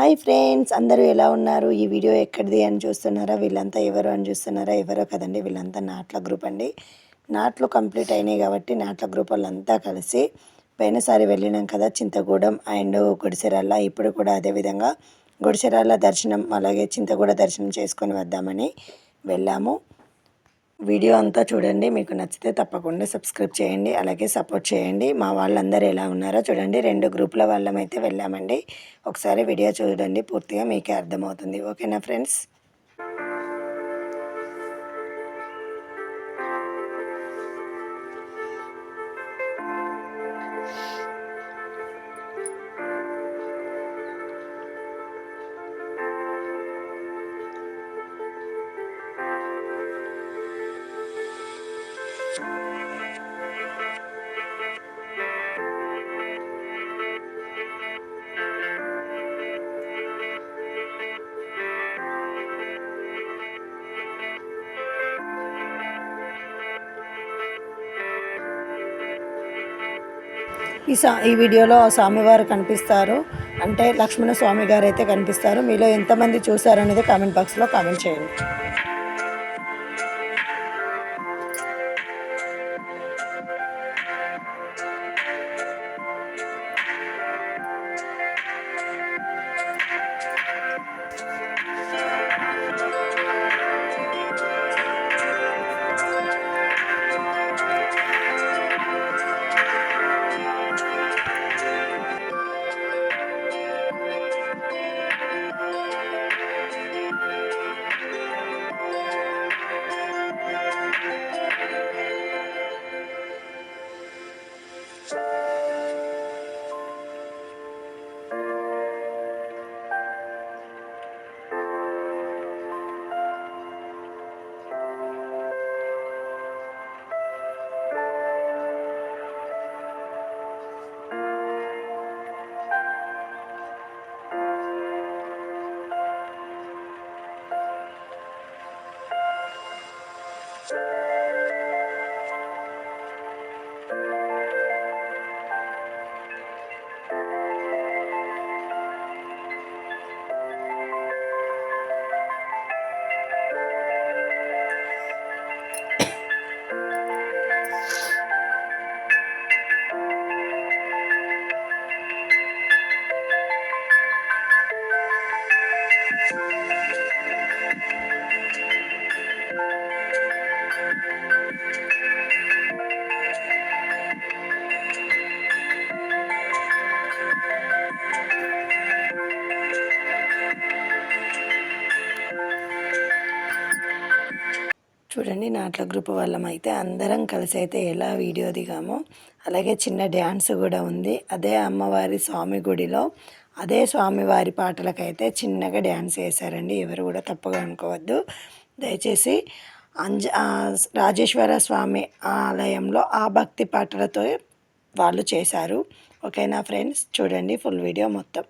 Hi friends, అందరూ ఎలా ఉన్నారు? ఈ వీడియో ఎక్కడిది అని చూస్తున్నారా? వీళ్ళంతా ఎవరు అని చూస్తున్నారా? ఎవరో కదండి, వీళ్ళంతా నాట్ల గ్రూప్ అండి. నాట్లు కంప్లీట్ అయినాయి కాబట్టి నాట్ల గ్రూప్ వాళ్ళంతా కలిసి పోయినసారి వెళ్ళినాం కదా చింతగూడెం అండ్ గుడిసెరాళ్ళ. ఇప్పుడు కూడా అదేవిధంగా గుడిసెరాళ్ళ దర్శనం అలాగే చింతగూడ దర్శనం చేసుకొని వద్దామని వెళ్ళాము. వీడియో అంతా చూడండి, మీకు నచ్చితే తప్పకుండా సబ్స్క్రైబ్ చేయండి, అలాగే సపోర్ట్ చేయండి. మా వాళ్ళందరూ ఎలా ఉన్నారో చూడండి. 2 గ్రూపుల వాళ్ళమైతే వెళ్ళామండి. ఒకసారి వీడియో చూడండి, పూర్తిగా మీకే అర్థమవుతుంది. ఓకేనా ఫ్రెండ్స్? ఈ వీడియోలో స్వామివారు కనిపిస్తారు, అంటే లక్ష్మణ స్వామి గారు అయితే కనిపిస్తారు. మీలో ఎంతమంది చూసారనేది కామెంట్ బాక్స్లో కామెంట్ చేయండి. చూడండి, నాట్ల గ్రూప్ వాళ్ళం అయితే అందరం కలిసి అయితే ఎలా వీడియో దిగామో, అలాగే చిన్న డ్యాన్స్ కూడా ఉంది. అదే అమ్మవారి స్వామి గుడిలో అదే స్వామివారి పాటలకైతే చిన్నగా డ్యాన్స్ వేశారండి. ఎవరు కూడా తప్పుగా అనుకోవద్దు దయచేసి. రాజేశ్వర స్వామి ఆలయంలో ఆ భక్తి పాటలతో వాళ్ళు చేశారు. ఓకేనా ఫ్రెండ్స్? చూడండి ఫుల్ వీడియో మొత్తం.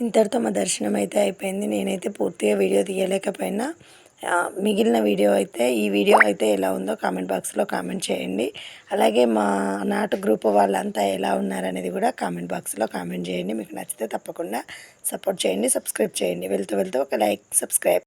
ఇంతటితో మా దర్శనం అయితే అయిపోయింది. నేనైతే పూర్తిగా వీడియో తీయలేకపోయినా, మిగిలిన వీడియో అయితే ఈ వీడియో అయితే ఎలా ఉందో కామెంట్ బాక్స్లో కామెంట్ చేయండి. అలాగే మా నాటు గ్రూప్ వాళ్ళంతా ఎలా ఉన్నారనేది కూడా కామెంట్ బాక్స్లో కామెంట్ చేయండి. మీకు నచ్చితే తప్పకుండా సపోర్ట్ చేయండి, సబ్స్క్రైబ్ చేయండి. వెళ్తూ వెళ్తూ ఒక లైక్, సబ్స్క్రైబ్.